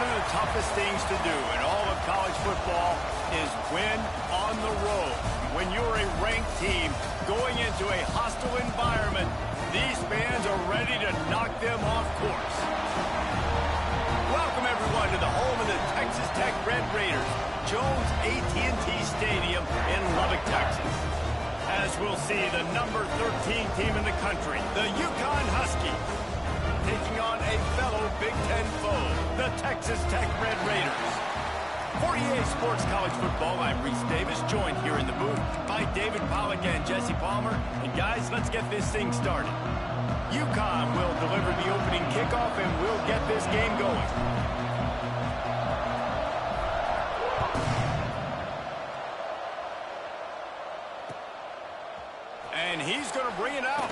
One of the toughest things to do in all of college football is win on the road. When you're a ranked team going into a hostile environment, these fans are ready to knock them off course. Welcome, everyone, to the home of the Texas Tech Red Raiders, Jones AT&T Stadium in Lubbock, Texas. As we'll see, the number 13 team in the country, the UConn Huskies, taking on a fellow Big Ten foe, the Texas Tech Red Raiders. For EA Sports College Football, I'm Reese Davis, joined here in the booth by David Pollack and Jesse Palmer. And guys, let's get this thing started. UConn will deliver the opening kickoff and we'll get this game going. And he's going to bring it out.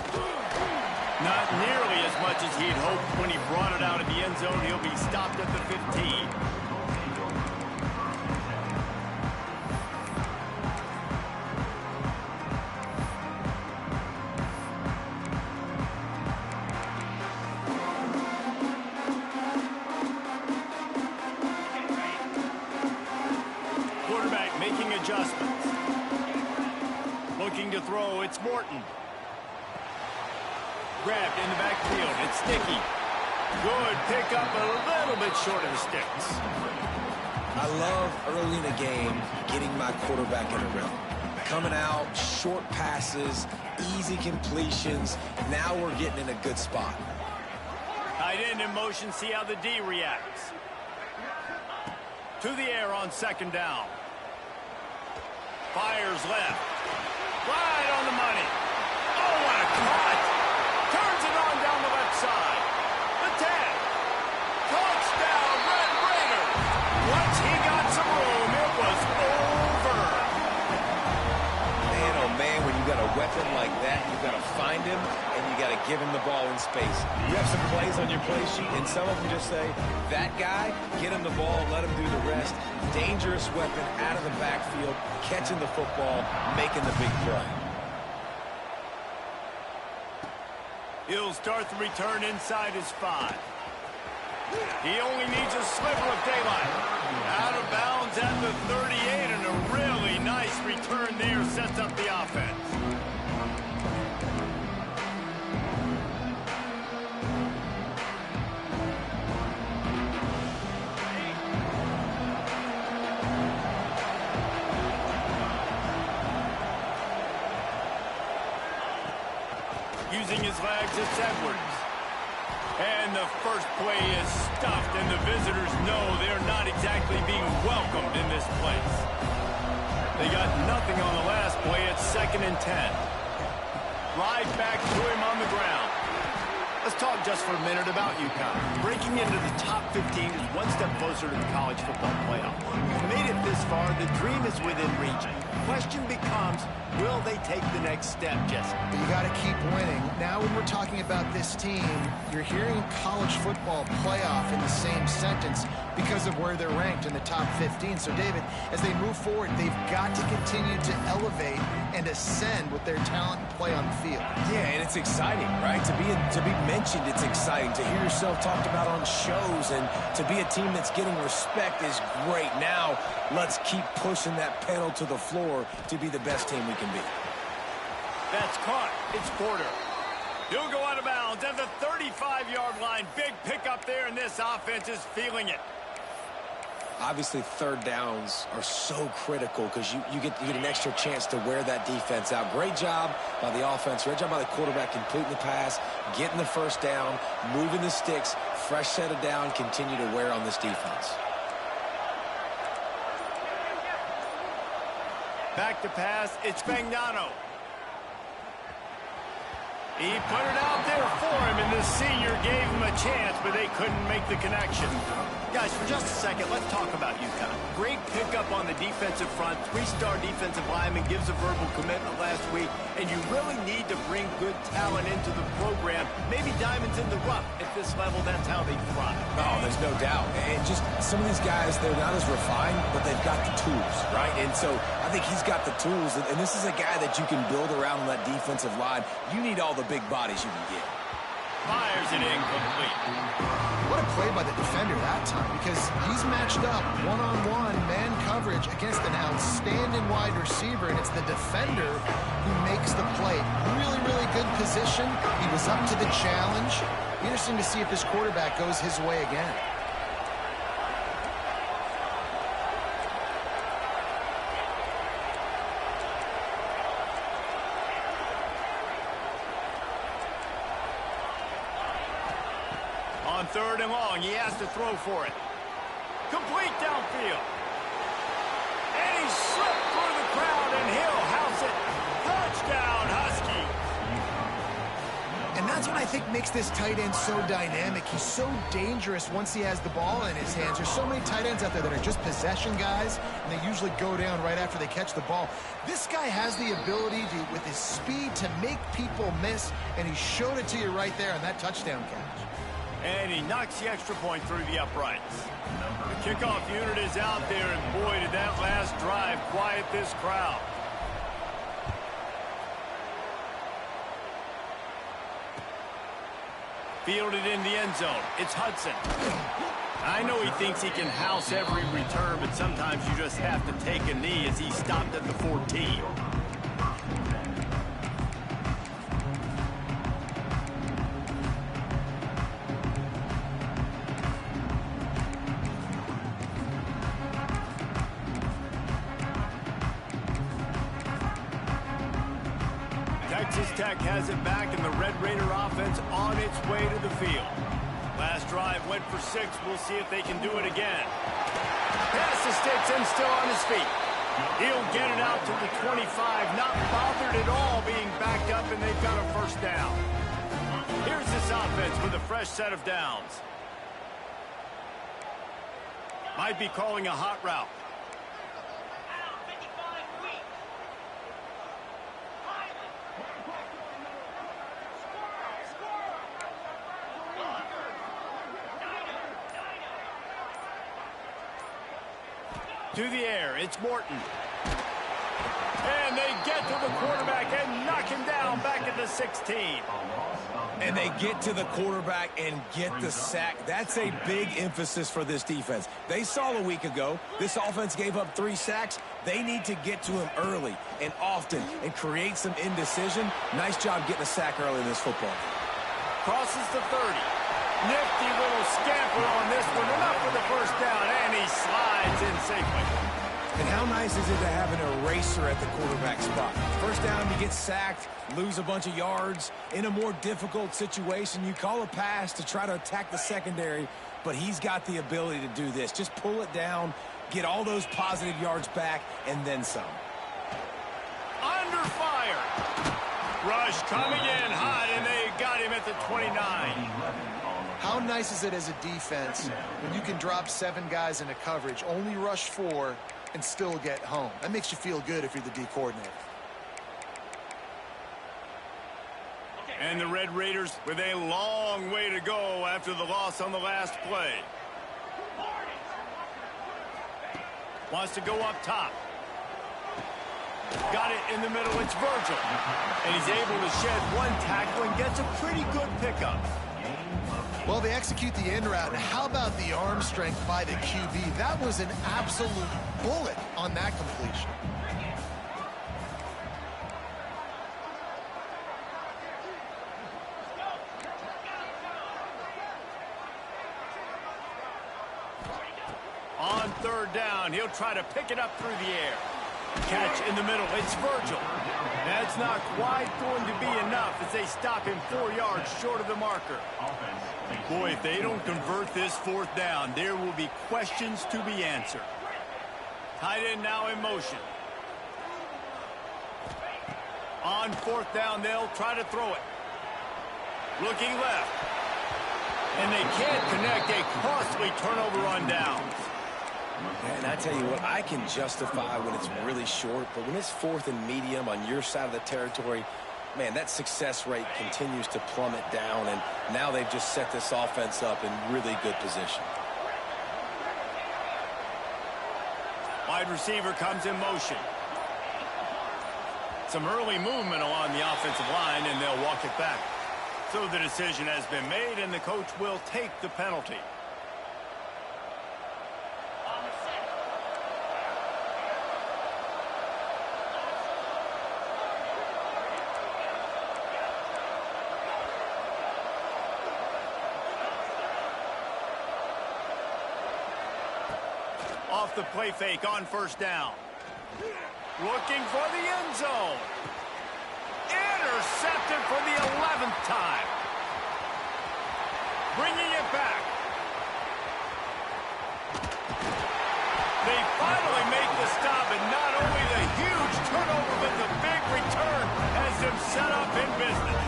Not nearly as much as he'd hoped when he brought it out of the end zone. He'll be stopped at the 15. Quarterback making adjustments. Looking to throw, it's Morton. Grabbed in the backfield, it's Sticky. Good pickup, a little bit short of the sticks. I love early in a game getting my quarterback in a rhythm. Coming out, short passes, easy completions. Now we're getting in a good spot. Tight end in motion, see how the D reacts. To the air on second down. Fires left. Right on the money. Oh, what a cut! Turns it on down the left side. The 10. Touchdown, Red Raiders! Once he got some room, it was over. Man, oh man, when you got a weapon like that, you got to find him and you got to give him the ball in space. You have some plays on your play sheet, and some of them just say, that guy, get him the ball, let him do the rest. Dangerous weapon out of the backfield, catching the football, making the big play. He'll start the return inside his 5. He only needs a sliver of daylight. Out of bounds at the 38, and a really nice return there sets up the offense. Using his legs, it's Edwards. And the first play is stuffed, and the visitors know they're not exactly being welcomed in this place. They got nothing on the last play. It's 2nd and 10. Right back to him on the ground. Let's talk just for a minute about UConn. Breaking into the top 15 is one step closer to the college football playoff. You've made it this far. The dream is within reach. Question becomes, will they take the next step, Jesse? You got to keep winning. Now when we're talking about this team, you're hearing college football playoff in the same sentence because of where they're ranked in the top 15. So, David, as they move forward, they've got to continue to elevate and ascend with their talent and play on the field. Yeah, and it's exciting, right? To be mentioned, it's exciting. To hear yourself talked about on shows and to be a team that's getting respect is great. Now, let's keep pushing that pedal to the floor to be the best team we can be. That's caught. It's Porter. He'll go out of bounds at the 35-yard line. Big pickup there, and this offense is feeling it. Obviously, third downs are so critical because you get an extra chance to wear that defense out. Great job by the offense. Great job by the quarterback completing the pass, getting the first down, moving the sticks, fresh set of down, continue to wear on this defense. Back to pass, it's Spagnano. He put it out there for him, and the senior gave him a chance, but they couldn't make the connection. Guys, for just a second, let's talk about UConn. Great pickup on the defensive front. 3-star defensive lineman gives a verbal commitment last week, and you really need to bring good talent into the program. Maybe diamonds in the rough. At this level, that's how they thrive. Oh, there's no doubt. And just some of these guys, they're not as refined, but they've got the tools, right? And so I think he's got the tools, and this is a guy that you can build around on that defensive line. You need all the big bodies you can get. Fires it incomplete. What a play by the defender that time, because he's matched up one-on-one man coverage against an outstanding wide receiver, and it's the defender who makes the play. Really, really good position. He was up to the challenge. Interesting to see if this quarterback goes his way again. On 3rd and long, he has to throw for it. Complete downfield. And he slipped through the crowd, and he'll house it. Touchdown, Huskies. And that's what I think makes this tight end so dynamic. He's so dangerous once he has the ball in his hands. There's so many tight ends out there that are just possession guys, and they usually go down right after they catch the ball. This guy has the ability to, with his speed, to make people miss, and he showed it to you right there on that touchdown catch. And he knocks the extra point through the uprights. The kickoff unit is out there, and boy, did that last drive quiet this crowd. Fielded in the end zone. It's Hudson. I know he thinks he can house every return, but sometimes you just have to take a knee as he stopped at the 14. Texas Tech has it back, and the Red Raider offense on its way to the field. Last drive went for 6. We'll see if they can do it again. Pass the sticks and still on his feet. He'll get it out to the 25, not bothered at all being backed up, and they've got a first down. Here's this offense with a fresh set of downs. Might be calling a hot route. To the air, it's Morton. And they get to the quarterback and knock him down back at the 16. And they get to the quarterback and get the sack. That's a big emphasis for this defense. They saw a week ago, this offense gave up 3 sacks. They need to get to him early and often and create some indecision. Nice job getting a sack early in this football. Crosses the 30. Nifty little scamper on this one. Enough for the first down, and he slides in safely. And how nice is it to have an eraser at the quarterback spot? First down, you get sacked, lose a bunch of yards. In a more difficult situation, you call a pass to try to attack the secondary, but he's got the ability to do this. Just pull it down, get all those positive yards back, and then some. Under fire. Rush coming in hot, and they got him at the 29. How nice is it as a defense when you can drop 7 guys into coverage, only rush 4, and still get home? That makes you feel good if you're the D coordinator. And the Red Raiders with a long way to go after the loss on the last play. Wants to go up top. Got it in the middle. It's Virgil. And he's able to shed 1 tackle and gets a pretty good pickup. Well, they execute the end route. How about the arm strength by the QB? That was an absolute bullet on that completion. On 3rd down, he'll try to pick it up through the air. Catch in the middle. It's Virgil. That's not quite going to be enough as they stop him 4 yards short of the marker. Boy, if they don't convert this 4th down, there will be questions to be answered. Tight end now in motion. On 4th down, they'll try to throw it. Looking left. And they can't connect. A costly turnover on downs. And I tell you what, I can justify when it's really short, but when it's 4th and medium on your side of the territory, man, that success rate continues to plummet down, and now they've just set this offense up in really good position. Wide receiver comes in motion. Some early movement along the offensive line, and they'll walk it back. So the decision has been made, and the coach will take the penalty. Off the play fake on first down. Looking for the end zone. Intercepted for the 11th time. Bringing it back. They finally make the stop, and not only the huge turnover, but the big return has them set up in business.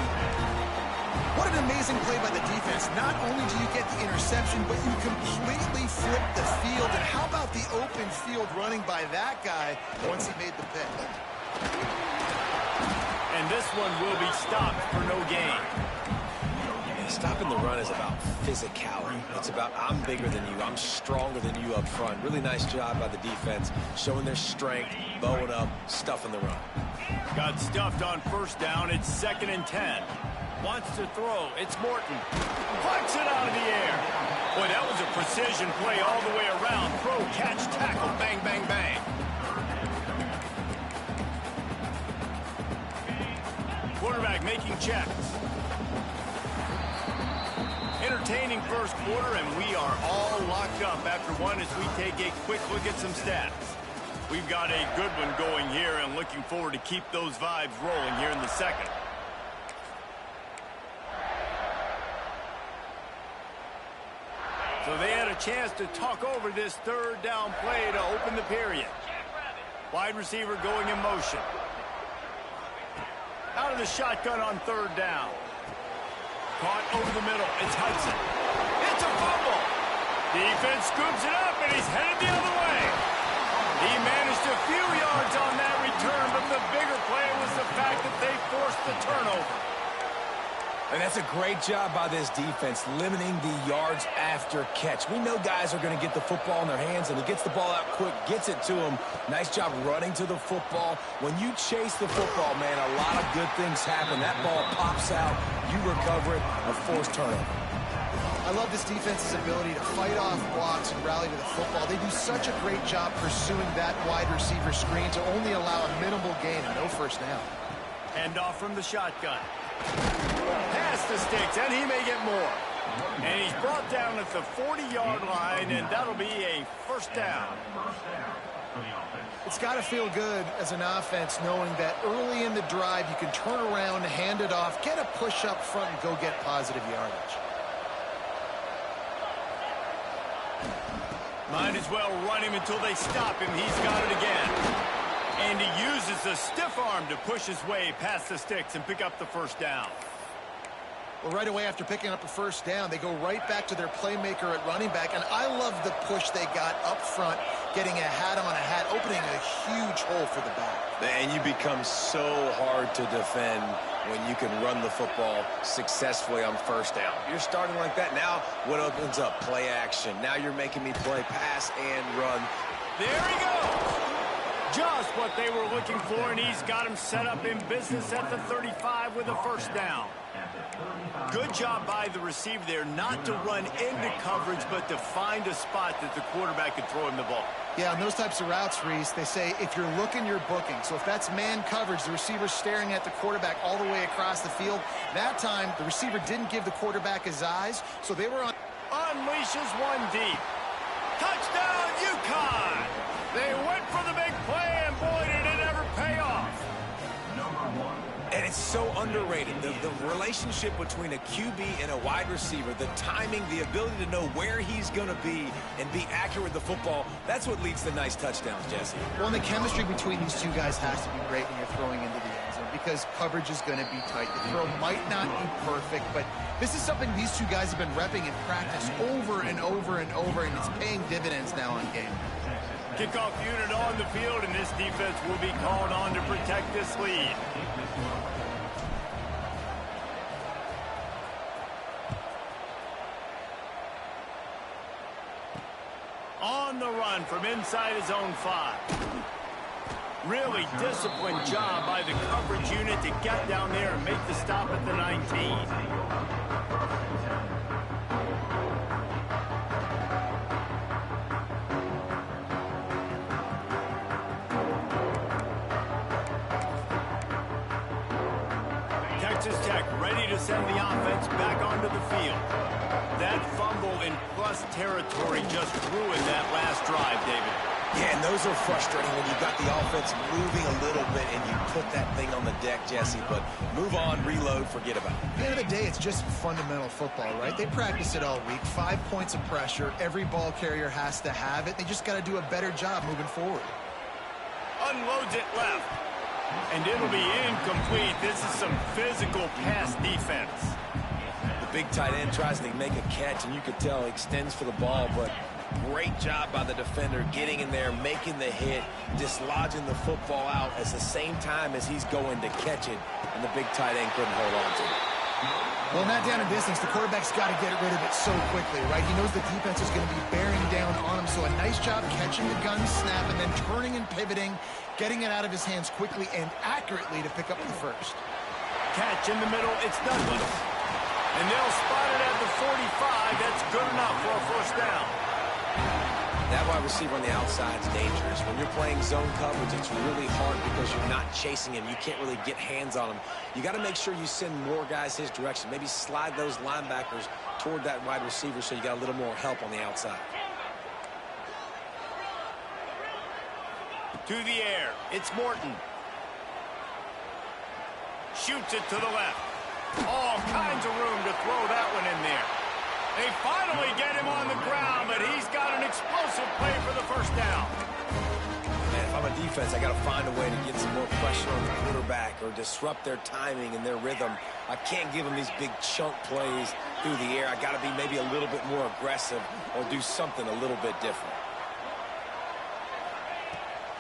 What an amazing play by the defense. Not only do you get the interception, but you completely flip the field. And how about the open field running by that guy once he made the pick? And this one will be stopped for no gain. Stopping the run is about physicality. It's about I'm bigger than you, I'm stronger than you up front. Really nice job by the defense, showing their strength, bowing up, stuffing the run. Got stuffed on first down. It's 2nd and 10. Wants to throw. It's Morton. Punts it out of the air. Boy, that was a precision play all the way around. Throw, catch, tackle, bang, bang, bang. Quarterback making checks. Entertaining first quarter, and we are all locked up after one as we take a quick look at some stats. We've got a good one going here, and looking forward to keep those vibes rolling here in the second. So they had a chance to talk over this third down play to open the period. Wide receiver going in motion. Out of the shotgun on third down. Caught over the middle. It's Hudson. It's a fumble. Defense scoops it up, and he's headed the other way. He managed a few yards on that return, but the bigger play was the fact that they forced the turnover. And that's a great job by this defense, limiting the yards after catch. We know guys are going to get the football in their hands, and he gets the ball out quick, gets it to him. Nice job running to the football. When you chase the football, man, a lot of good things happen. That ball pops out, you recover it, a forced turnover. I love this defense's ability to fight off blocks and rally to the football. They do such a great job pursuing that wide receiver screen to only allow a minimal gain and no first down. Hand off from the shotgun. Past the sticks, and he may get more. And he's brought down at the 40-yard line, and that'll be a first down. It's got to feel good as an offense knowing that early in the drive you can turn around, hand it off, get a push up front, and go get positive yardage. Might as well run him until they stop him. He's got it again. And he uses the stiff arm to push his way past the sticks and pick up the first down. Well, right away after picking up a first down, they go right back to their playmaker at running back. And I love the push they got up front, getting a hat on a hat, opening a huge hole for the back. And you become so hard to defend when you can run the football successfully on first down. You're starting like that. Now what opens up? Play action. Now you're making me play pass and run. There he goes. Just what they were looking for, and he's got him set up in business at the 35 with a first down. Good job by the receiver there, not to run into coverage, but to find a spot that the quarterback could throw him the ball. Yeah, on those types of routes, Reese, they say if you're looking, you're booking. So if that's man coverage, the receiver's staring at the quarterback all the way across the field. That time, the receiver didn't give the quarterback his eyes, so they were on. Unleashes one deep. Touchdown, UConn! They went for the big play, and boy, did it ever pay off. And it's so underrated. The relationship between a QB and a wide receiver, the timing, the ability to know where he's going to be and be accurate with the football, that's what leads to nice touchdowns, Jesse. Well, and the chemistry between these two guys has to be great when you're throwing into the end zone because coverage is going to be tight. The throw might not be perfect, but this is something these two guys have been repping in practice over and over and over, and it's paying dividends now on game. Kickoff unit on the field, and this defense will be called on to protect this lead. On the run from inside his own 5. Really disciplined job by the coverage unit to get down there and make the stop at the 19. Texas Tech ready to send the offense back onto the field. That fumble in plus territory just ruined that last drive, David. Yeah, and those are frustrating when you've got the offense moving a little bit and you put that thing on the deck, Jesse. But move on, reload, forget about it. At the end of the day, it's just fundamental football, right? They practice it all week. 5 points of pressure. Every ball carrier has to have it. They just got to do a better job moving forward. Unloads it left. And it'll be incomplete. This is some physical pass defense. The big tight end tries to make a catch, and you could tell he extends for the ball, but great job by the defender getting in there, making the hit, dislodging the football out at the same time as he's going to catch it, and the big tight end couldn't hold on to it. Well, not down in distance. The quarterback's got to get rid of it so quickly, right? He knows the defense is going to be bearing down on him, so a nice job catching the gun snap and then turning and pivoting, getting it out of his hands quickly and accurately to pick up the first. Catch in the middle, it's Douglas. And they'll spot it at the 45. That's good enough for a first down. That wide receiver on the outside is dangerous. When you're playing zone coverage, it's really hard because you're not chasing him. You can't really get hands on him. You got to make sure you send more guys his direction. Maybe slide those linebackers toward that wide receiver so you got a little more help on the outside. To the air, it's Morton. Shoots it to the left. All kinds of room to throw that one in there. They finally get him on the ground, but he's got an explosive play for the first down. Man, if I'm a defense, I got to find a way to get some more pressure on the quarterback or disrupt their timing and their rhythm. I can't give them these big chunk plays through the air. I got to be maybe a little bit more aggressive or do something a little bit different.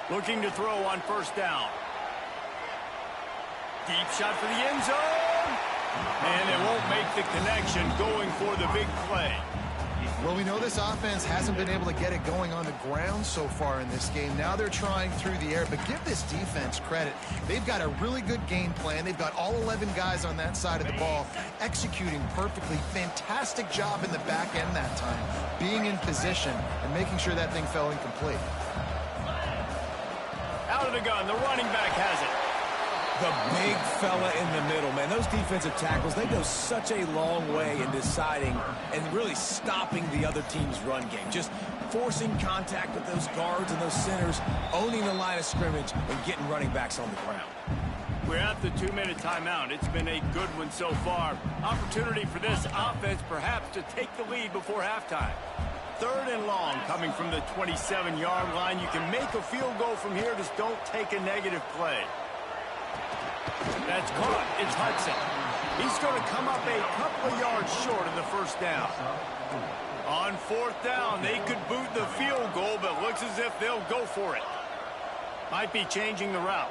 Looking to throw on first down. Deep shot for the end zone. And they won't make the connection going for the big play. Well, we know this offense hasn't been able to get it going on the ground so far in this game. Now they're trying through the air, but give this defense credit. They've got a really good game plan. They've got all 11 guys on that side of the ball executing perfectly. Fantastic job in the back end that time, being in position and making sure that thing fell incomplete. Out of the gun, the running back has it. The big fella in the middle, man. Those defensive tackles, they go such a long way in deciding and really stopping the other team's run game. Just forcing contact with those guards and those centers, owning the line of scrimmage, and getting running backs on the ground. We're at the 2-minute timeout. It's been a good one so far. Opportunity for this offense perhaps to take the lead before halftime. 3rd and long coming from the 27-yard line. You can make a field goal from here. Just don't take a negative play. That's caught. It's Hudson. He's going to come up a couple of yards short of the first down. On 4th down, they could boot the field goal, but looks as if they'll go for it. Might be changing the route.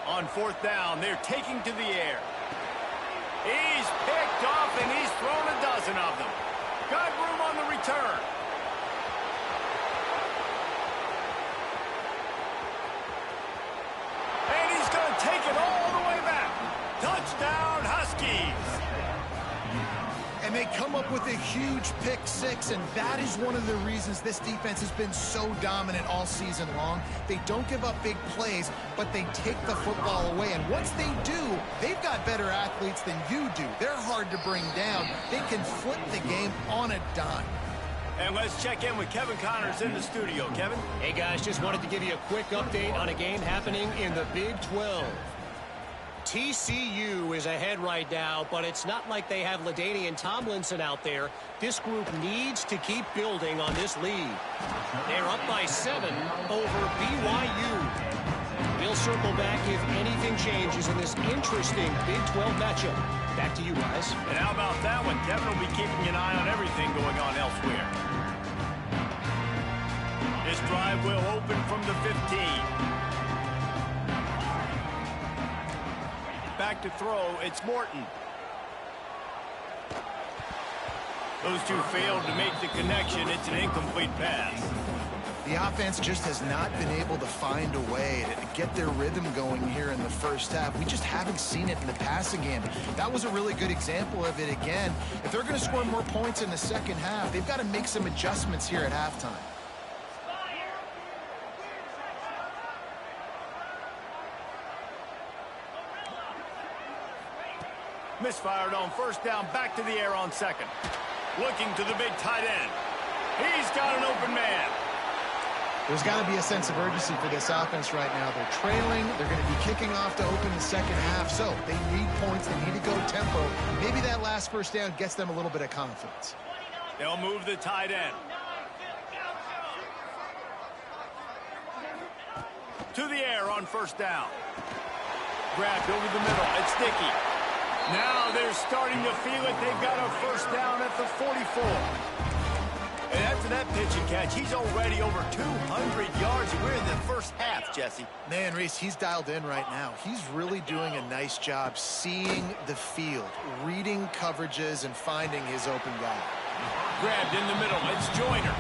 On 4th down, they're taking to the air. He's picked off, and he's thrown a dozen of them. Got room on the return. And he's going to take it all the way back. Touchdown, Huskies. And they come up with a huge pick six, and that is one of the reasons this defense has been so dominant all season long. They don't give up big plays, but they take the football away. And once they do, they've got better athletes than you do. They're hard to bring down. They can flip the game on a dime. And let's check in with Kevin Connors in the studio. Kevin? Hey, guys, just wanted to give you a quick update on a game happening in the Big 12. TCU is ahead right now, but it's not like they have LaDainian Tomlinson out there. This group needs to keep building on this lead. They're up by 7 over BYU. We'll circle back if anything changes in this interesting Big 12 matchup. Back to you guys. And how about that one? Kevin will be keeping an eye on everything going on elsewhere. This drive will open from the 15. Back to throw, it's Morton. Those two failed to make the connection. It's an incomplete pass. The offense just has not been able to find a way to get their rhythm going here in the first half. We just haven't seen it in the passing game. That was a really good example of it again. If they're going to score more points in the second half, they've got to make some adjustments here at halftime. Misfired on first down, back to the air on second. Looking to the big tight end. He's got an open man. There's got to be a sense of urgency for this offense right now. They're trailing. They're going to be kicking off to open the second half. So they need points. They need to go tempo. Maybe that last first down gets them a little bit of confidence. They'll move the tight end. To the air on first down. Grabbed over the middle. It's Dickey. Now they're starting to feel it. They've got a first down at the 44. And after that pitch and catch, he's already over 200 yards. We're in the first half, Jesse. Man, Reese, he's dialed in right now. He's really doing a nice job seeing the field, reading coverages, and finding his open guy. Grabbed in the middle. It's Joyner.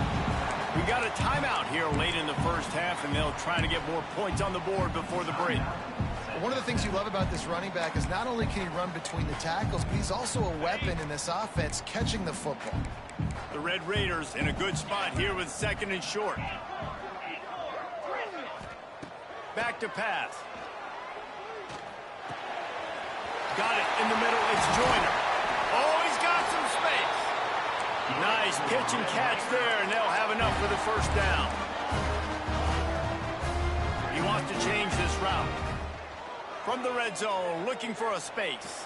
We got a timeout here late in the first half, and they'll try to get more points on the board before the break. One of the things you love about this running back is not only can he run between the tackles, but he's also a weapon in this offense catching the football. The Red Raiders in a good spot here with second and short. Back to pass. Got it in the middle. It's Joyner. Oh, he's got some space. Nice pitch and catch there, and they'll have enough for the first down. He wants to change this route. From the red zone, looking for a space.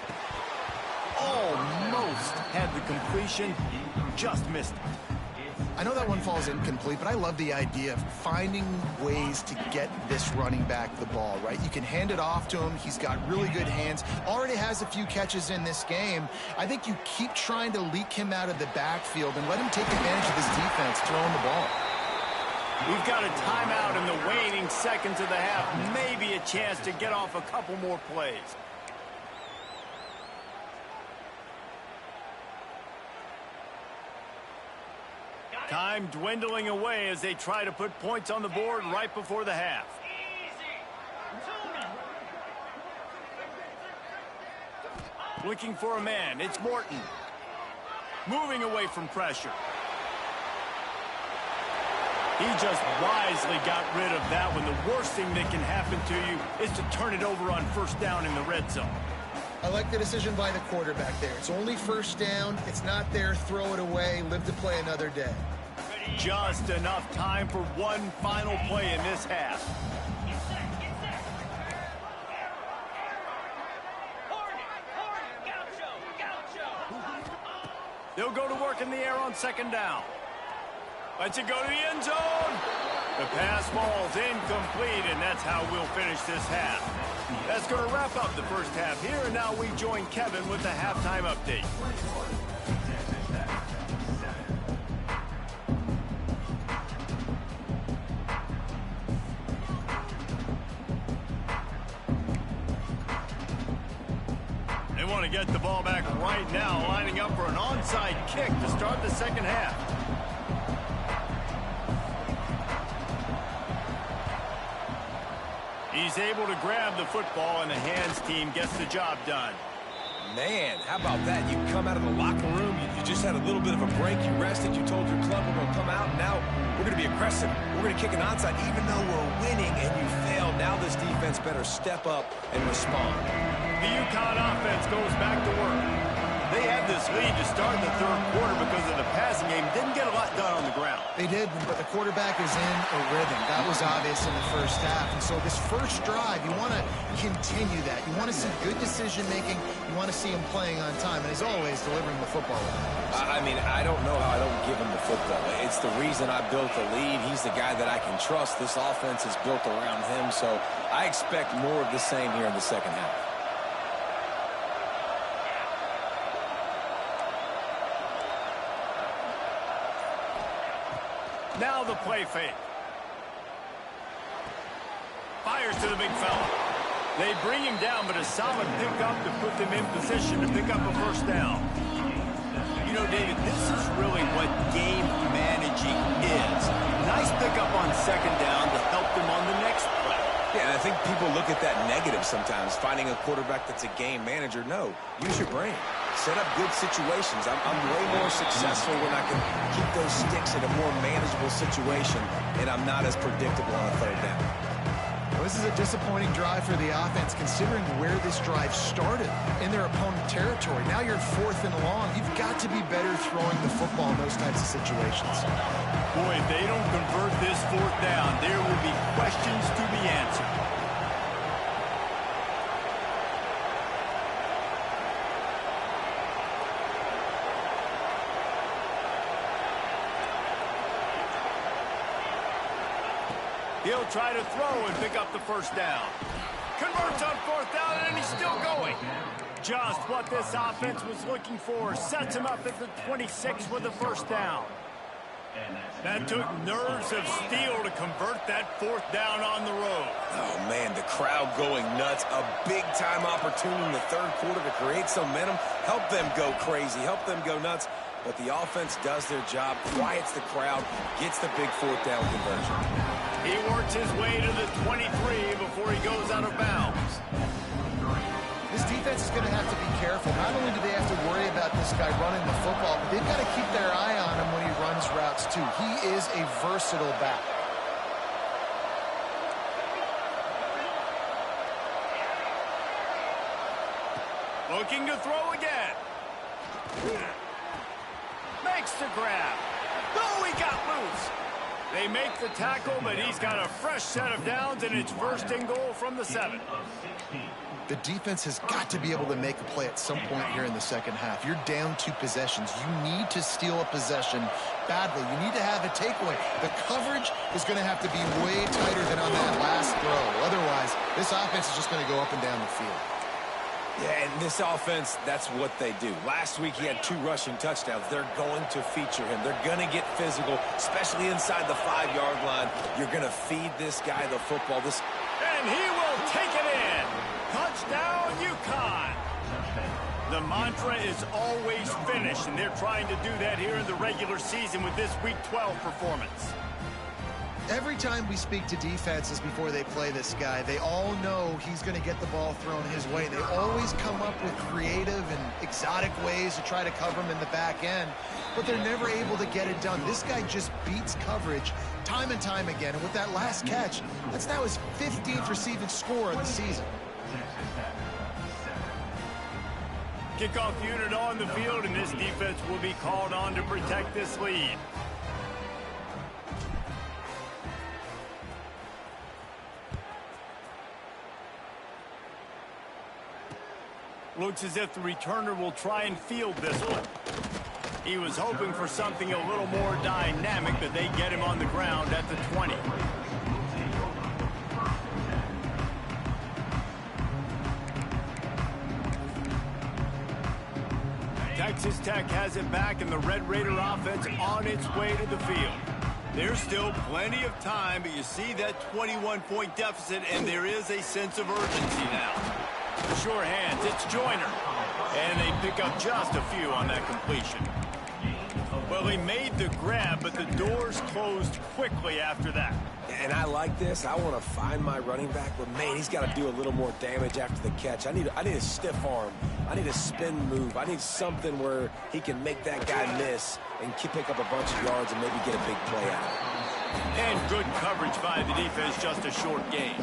Almost had the completion, just missed it. I know that one falls incomplete, but I love the idea of finding ways to get this running back the ball, right? You can hand it off to him. He's got really good hands. Already has a few catches in this game. I think you keep trying to leak him out of the backfield and let him take advantage of this defense throwing the ball. We've got a timeout in the waning seconds of the half. Maybe a chance to get off a couple more plays. Time dwindling away as they try to put points on the board right before the half. Looking for a man. It's Morton. Moving away from pressure. He just wisely got rid of that one. The worst thing that can happen to you is to turn it over on first down in the red zone. I like the decision by the quarterback there. It's only first down. It's not there. Throw it away. Live to play another day. Just enough time for one final play in this half. They'll go to work in the air on second down. Let's it go to the end zone. The pass falls incomplete, and that's how we'll finish this half. That's going to wrap up the first half here, and now we join Kevin with the halftime update. They want to get the ball back right now, lining up for an onside kick to start the second half. He's able to grab the football, and the hands team gets the job done. Man, how about that? You come out of the locker room, you just had a little bit of a break, you rested, you told your club we're going to come out, and now we're going to be aggressive. We're going to kick an onside, even though we're winning and you failed. Now this defense better step up and respond. The UConn offense goes back to work. They had this lead to start the third quarter because of the passing game. Didn't get a lot done on the ground. They did, but the quarterback is in a rhythm. That was obvious in the first half. And so this first drive, you want to continue that. You want to see good decision-making. You want to see him playing on time. And as always, delivering the football. I mean, I don't know how I don't give him the football. It's the reason I built the lead. He's the guy that I can trust. This offense is built around him. So I expect more of the same here in the second half. Now the play fake. Fires to the big fella. They bring him down, but a solid pickup to put them in position to pick up a first down. You know, David, this is really what game managing is. Nice pickup on second down to help them on the next play. Yeah, and I think people look at that negative sometimes, finding a quarterback that's a game manager. No, use your brain. Set up good situations. I'm way more successful when I can keep those sticks in a more manageable situation, and I'm not as predictable on a third down. This is a disappointing drive for the offense, considering where this drive started, in their opponent territory. Now you're 4th and long. You've got to be better throwing the football in those types of situations. Boy, if they don't convert this 4th down, there will be questions to be answered. He'll try to throw and pick up the 1st down. Converts on 4th down, and he's still going. Just what this offense was looking for. Sets him up at the 26 with the 1st down. That took nerves of steel to convert that 4th down on the road. Oh, man, the crowd going nuts. A big-time opportunity in the 3rd quarter to create some momentum. Help them go crazy. Help them go nuts. But the offense does their job, quiets the crowd, gets the big 4th down conversion. He works his way to the 23 before he goes out of bounds. This defense is going to have to be careful. Not only do they have to worry about this guy running the football, but they've got to keep their eye on him when he runs routes, too. He is a versatile back. Looking to throw again. Makes the grab. Oh, he got loose. They make the tackle, but he's got a fresh set of downs, and it's 1st and goal from the 7. The defense has got to be able to make a play at some point here in the 2nd half. You're down 2 possessions. You need to steal a possession badly. You need to have a takeaway. The coverage is going to have to be way tighter than on that last throw. Otherwise, this offense is just going to go up and down the field. Yeah, and this offense, that's what they do. Last week, he had 2 rushing touchdowns. They're going to feature him. They're going to get physical, especially inside the 5-yard line. You're going to feed this guy the football. And he will take it in. Touchdown, UConn. The mantra is always finish, and they're trying to do that here in the regular season with this Week 12 performance. Every time we speak to defenses before they play this guy, they all know he's going to get the ball thrown his way. They always come up with creative and exotic ways to try to cover him in the back end, but they're never able to get it done. This guy just beats coverage time and time again, and with that last catch, that's now his 15th receiving score of the season. Kickoff unit on the field, and this defense will be called on to protect this lead. Looks as if the returner will try and field this one. He was hoping for something a little more dynamic, but they get him on the ground at the 20. Texas Tech has it back, and the Red Raider offense on its way to the field. There's still plenty of time, but you see that 21-point deficit, and there is a sense of urgency now. Sure hands, it's Joyner. And they pick up just a few on that completion. Well, he made the grab, but the doors closed quickly after that. And I like this. I want to find my running back, but, man, he's got to do a little more damage after the catch. I need a stiff arm. I need a spin move. I need something where he can make that guy miss and pick up a bunch of yards and maybe get a big play out of it. And good coverage by the defense, just a short gain.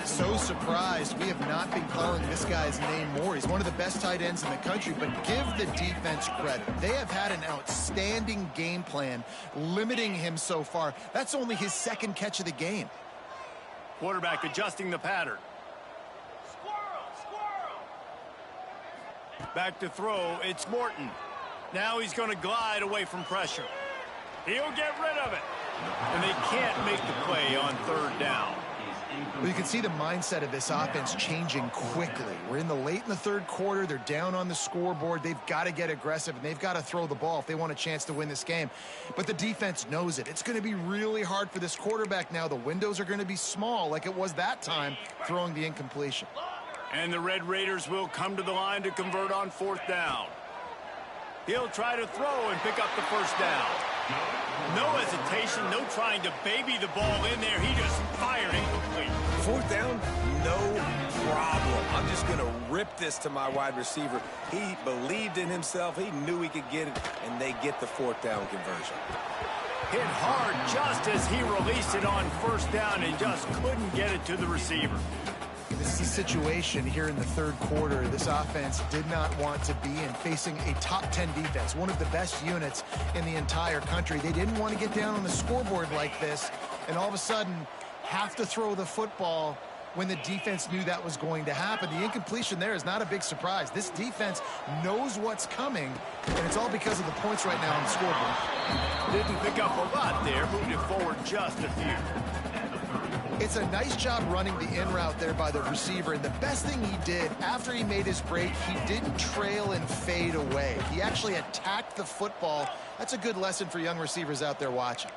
So surprised we have not been calling this guy's name more. He's one of the best tight ends in the country, but give the defense credit. They have had an outstanding game plan limiting him so far. That's only his 2nd catch of the game. Quarterback adjusting the pattern. Back to throw, it's Morton. Now he's going to glide away from pressure. He'll get rid of it. And they can't make the play on 3rd down. Well, you can see the mindset of this offense changing quickly. We're in the 3rd quarter. They're down on the scoreboard. They've got to get aggressive, and they've got to throw the ball if they want a chance to win this game. But the defense knows it. It's going to be really hard for this quarterback now. The windows are going to be small like it was that time throwing the incompletion. And the Red Raiders will come to the line to convert on 4th down. He'll try to throw and pick up the 1st down. No hesitation, no trying to baby the ball in there. He just fired incomplete. 4th down, no problem. I'm just going to rip this to my wide receiver. He believed in himself. He knew he could get it, and they get the 4th down conversion. hit hard just as he released it on first down and just couldn't get it to the receiver. This is a situation here in the third quarter this offense did not want to be in, facing a top 10 defense, one of the best units in the entire country. They didn't want to get down on the scoreboard like this and all of a sudden have to throw the football when the defense knew that was going to happen. The incompletion there is not a big surprise. This defense knows what's coming, and it's all because of the points right now on the scoreboard. Didn't pick up a lot there, moved it forward just a few. It's a nice job running the in route there by the receiver, and the best thing he did after he made his break, he didn't trail and fade away. He actually attacked the football. That's a good lesson for young receivers out there watching.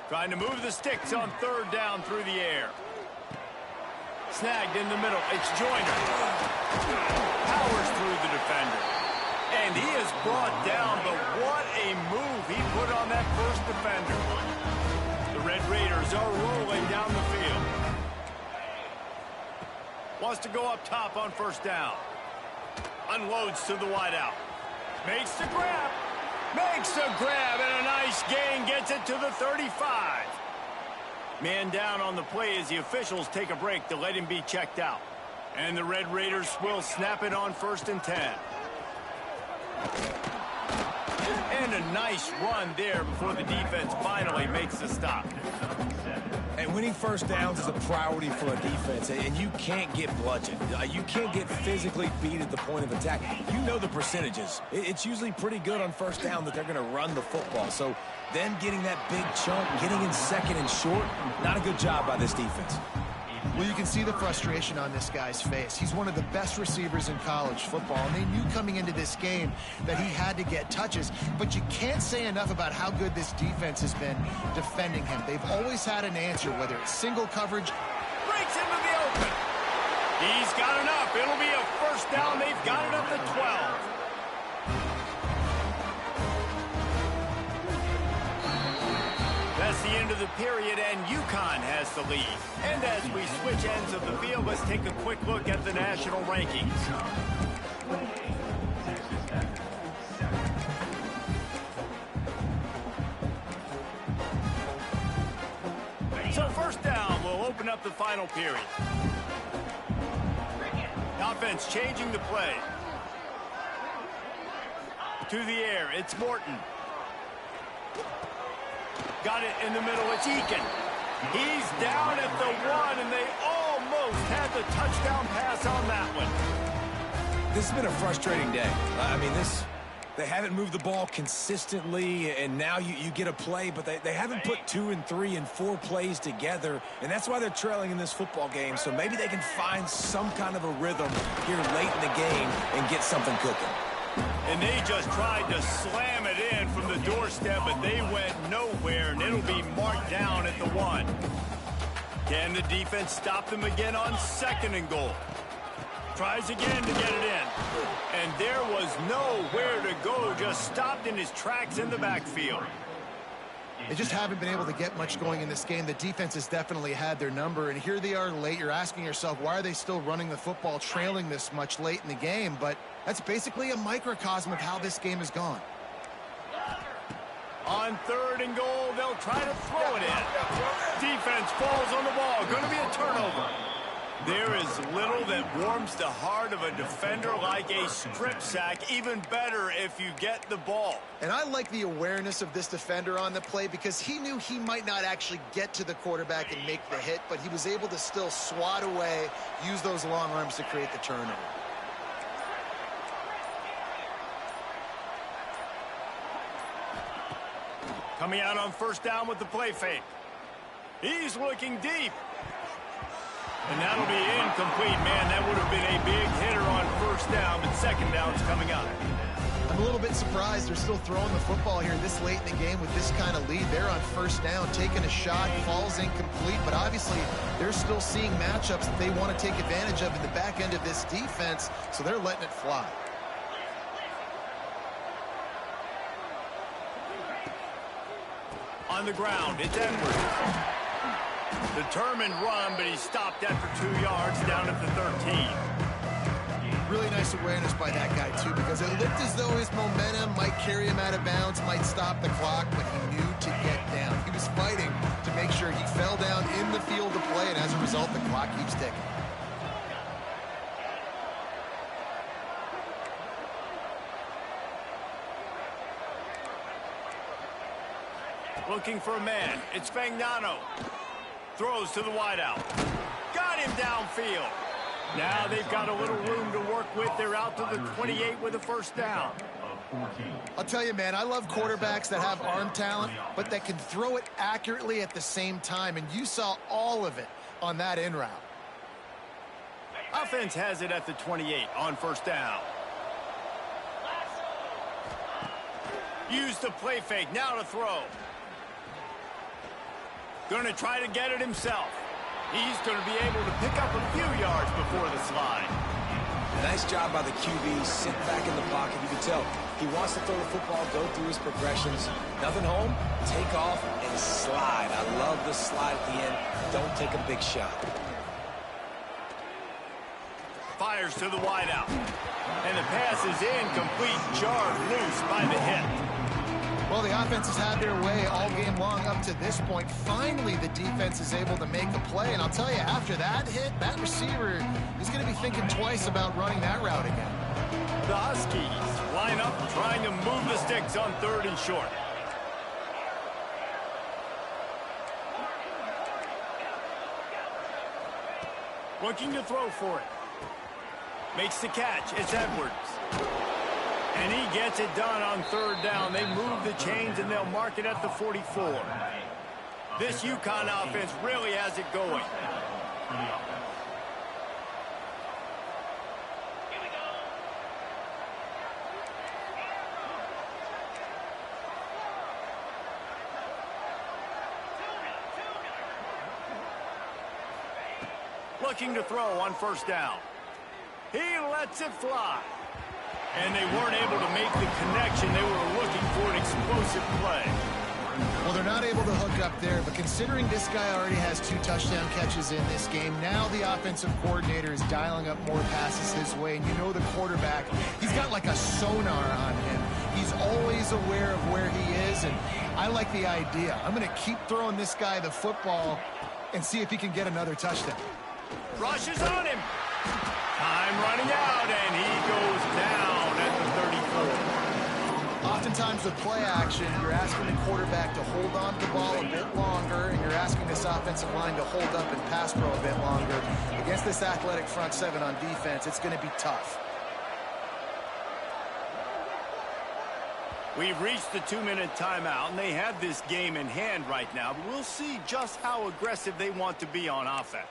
Trying to move the sticks on third down through the air. Snagged in the middle. It's Joyner. Powers through the defender. And he is brought down, but what a move he put on that first defender. The Red Raiders are rolling down the field. Wants to go up top on first down. Unloads to the wideout. Makes the grab. Makes the grab, and a nice gain gets it to the 35. Man down on the play as the officials take a break to let him be checked out. And the Red Raiders will snap it on 1st and 10. And a nice run there before the defense finally makes the stop. And winning first downs is a priority for a defense, and you can't get bludgeoned. You can't get physically beat at the point of attack. You know the percentages. It's usually pretty good on first down that they're going to run the football. So then getting that big chunk, getting in second and short, not a good job by this defense. Well, you can see the frustration on this guy's face. He's one of the best receivers in college football, and they knew coming into this game that he had to get touches, but you can't say enough about how good this defense has been defending him. They've always had an answer, whether it's single coverage. Breaks into the open. He's got enough. It'll be a first down. They've got it up to 12. That's the end of the period, and UConn has the lead. And as we switch ends of the field, let's take a quick look at the national rankings. So first down will open up the final period. The offense changing the play. To the air, it's Morton. Got it in the middle, it's Eakin. He's down at the 1, and they almost had the touchdown pass on that one. This has been a frustrating day. I mean, they haven't moved the ball consistently, and now you get a play, but they haven't put 2 and 3 and 4 plays together, and that's why they're trailing in this football game. So maybe they can find some kind of a rhythm here late in the game and get something cooking. And they just tried to slam it in from the doorstep, but they went nowhere, and it'll be marked down at the 1. Can the defense stop them again on 2nd and goal? Tries again to get it in. And there was nowhere to go, just stopped in his tracks in the backfield. They just haven't been able to get much going in this game. The defense has definitely had their number, and here they are late. You're asking yourself, why are they still running the football, trailing this much late in the game? But that's basically a microcosm of how this game has gone. On 3rd and goal, they'll try to throw it in. Defense falls on the ball. Going to be a turnover. There is little that warms the heart of a defender like a strip sack. Even better if you get the ball. And I like the awareness of this defender on the play because he knew he might not actually get to the quarterback and make the hit, but he was able to still swat away, use those long arms to create the turnover. Coming out on 1st down with the play fake. He's looking deep. And that'll be incomplete. Man, that would have been a big hitter on 1st down, but 2nd down's coming up. I'm a little bit surprised they're still throwing the football here this late in the game with this kind of lead. They're on 1st down, taking a shot, falls incomplete, but obviously they're still seeing matchups that they want to take advantage of in the back end of this defense, so they're letting it fly. On the ground, it's Edwards. Determined run, but he stopped after 2 yards down at the 13. Really nice awareness by that guy, too, because it looked as though his momentum might carry him out of bounds, might stop the clock, but he knew to get down. He was fighting to make sure he fell down in the field to play, and as a result, the clock keeps ticking. Looking for a man. It's Fagnano. Throws to the wideout. Got him downfield. Now they've got a little room to work with. They're out to the 28 with a first down. I'll tell you, man, I love quarterbacks that have arm talent, but that can throw it accurately at the same time, and you saw all of it on that in route. Offense has it at the 28 on first down. Use the play fake. Now to throw. Going to try to get it himself. He's going to be able to pick up a few yards before the slide. Nice job by the QB. Sit back in the pocket. You can tell he wants to throw the football, go through his progressions. Nothing home, take off, and slide. I love the slide at the end. Don't take a big shot. Fires to the wideout. And the pass is incomplete. Jarred loose by the hit. Well, the offense has had their way all game long up to this point. Finally, the defense is able to make a play. And I'll tell you, after that hit, that receiver is going to be thinking twice about running that route again. The Huskies line up trying to move the sticks on 3rd and short. Looking to throw for it. Makes the catch. It's Edwards. And he gets it done on 3rd down. They move the chains, and they'll mark it at the 44. This UConn offense really has it going. Looking to throw on first down. He lets it fly. And they weren't able to make the connection. They were looking for an explosive play. Well, they're not able to hook up there, but considering this guy already has 2 touchdown catches in this game, now the offensive coordinator is dialing up more passes his way. And you know the quarterback, he's got like a sonar on him. He's always aware of where he is, and I like the idea. I'm going to keep throwing this guy the football and see if he can get another touchdown. Rushes on him. Time running out, and he goes down at the 34. Oftentimes with play action, you're asking the quarterback to hold on to the ball a bit longer, and you're asking this offensive line to hold up and pass pro a bit longer. Against this athletic front 7 on defense, it's going to be tough. We've reached the 2-minute timeout, and they have this game in hand right now, but we'll see just how aggressive they want to be on offense.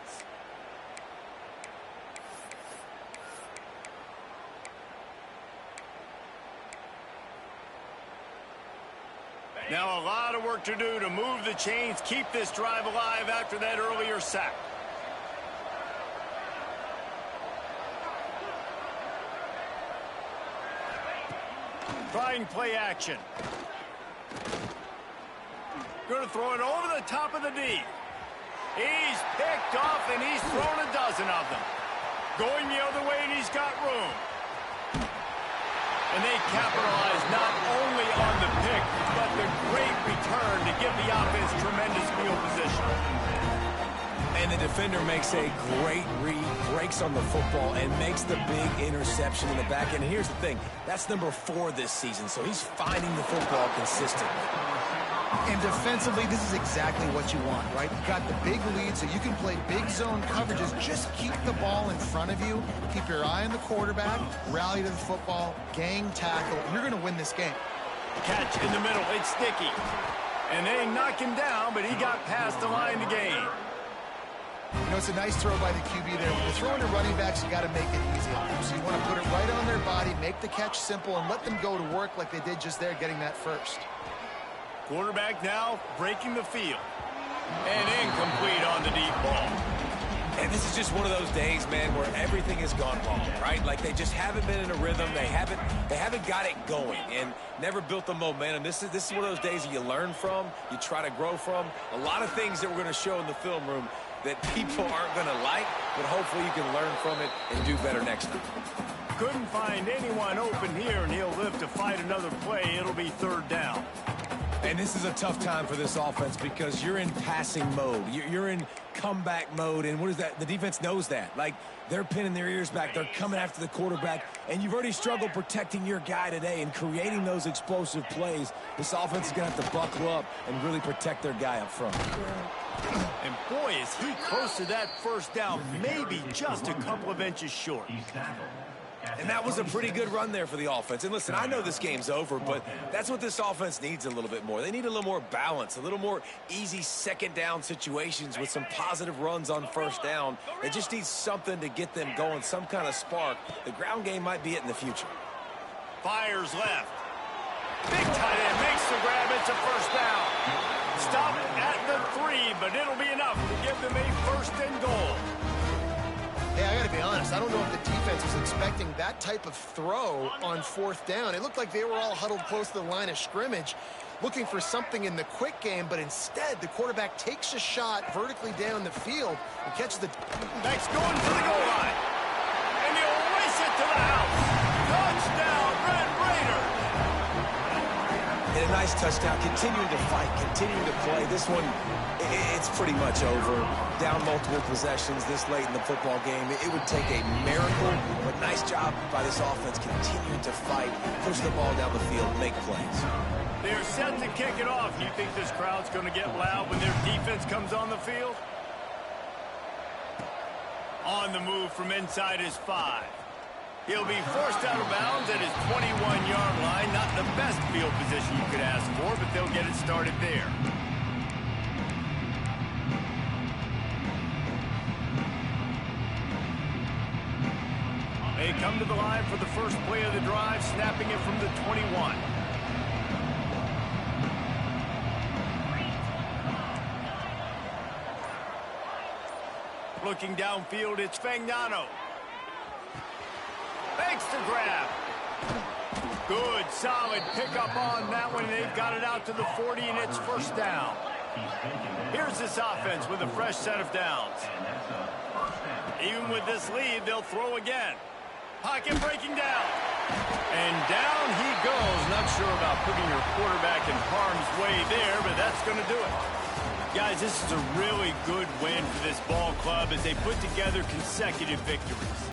Now a lot of work to do to move the chains, keep this drive alive after that earlier sack. Trying play action. Going to throw it over the top of the D. He's picked off, and he's thrown a dozen of them. Going the other way, and he's got room. And they capitalize not only on the pick, but the great return to give the offense tremendous field position. And the defender makes a great read, breaks on the football, and makes the big interception in the back end. And here's the thing, that's number 4 this season, so he's finding the football consistently. And defensively, this is exactly what you want, right? You've got the big lead, so you can play big zone coverages. Just keep the ball in front of you. Keep your eye on the quarterback. Rally to the football. Gang tackle. You're going to win this game. Catch in the middle. It's sticky. And they knock him down, but he got past the line to gain. You know, it's a nice throw by the QB there. When you're throwing to running backs, you got to make it easy on them. So you want to put it right on their body, make the catch simple, and let them go to work like they did just there, getting that first. Quarterback now breaking the field. And incomplete on the deep ball. And this is just one of those days, man, where everything has gone wrong, right? Like they just haven't been in a rhythm. They haven't got it going and never built the momentum. This is one of those days that you learn from, you try to grow from. A lot of things that we're going to show in the film room. that people aren't going to like, but hopefully you can learn from it and do better next time. Couldn't find anyone open here, and he'll live to fight another play. It'll be third down. And this is a tough time for this offense because you're in passing mode. You're in comeback mode, and what is that? The defense knows that. Like, they're pinning their ears back. They're coming after the quarterback, and you've already struggled protecting your guy today and creating those explosive plays. This offense is going to have to buckle up and really protect their guy up front. And boy, is he close to that first down, maybe just a couple of inches short. And that was a pretty good run there for the offense. And listen, I know this game's over, but that's what this offense needs a little bit more. They need a little more balance, a little more easy second down situations with some positive runs on first down. They just need something to get them going, some kind of spark. The ground game might be it in the future. Fires left. Big tight end makes the grab. It's a first down. Stop at the 3, but it'll be enough to give them a first and goal. Hey, I got to be honest. I don't know if the defense was expecting that type of throw on fourth down. It looked like they were all huddled close to the line of scrimmage, looking for something in the quick game, but instead the quarterback takes a shot vertically down the field and catches the... Next going to the goal line. And he'll race it to the house. Touchdown, Red Raiders. And a nice touchdown, continuing to fight, continuing to play. This one, it's pretty much over. Down multiple possessions this late in the football game. It would take a miracle, but nice job by this offense continuing to fight, push the ball down the field, make plays. They're set to kick it off. You think this crowd's going to get loud when their defense comes on the field? On the move from inside his 5. He'll be forced out of bounds at his 21-yard line. Not the best field position you could ask for, but they'll get it started there. They come to the line for the first play of the drive, snapping it from the 21. Looking downfield, it's Fagnano. Makes the grab. Good, solid pickup on that one. They've got it out to the 40, and it's first down. Here's this offense with a fresh set of downs. Even with this lead, they'll throw again. Pocket breaking down. And down he goes. Not sure about putting your quarterback in harm's way there, but that's going to do it. Guys, this is a really good win for this ball club as they put together consecutive victories.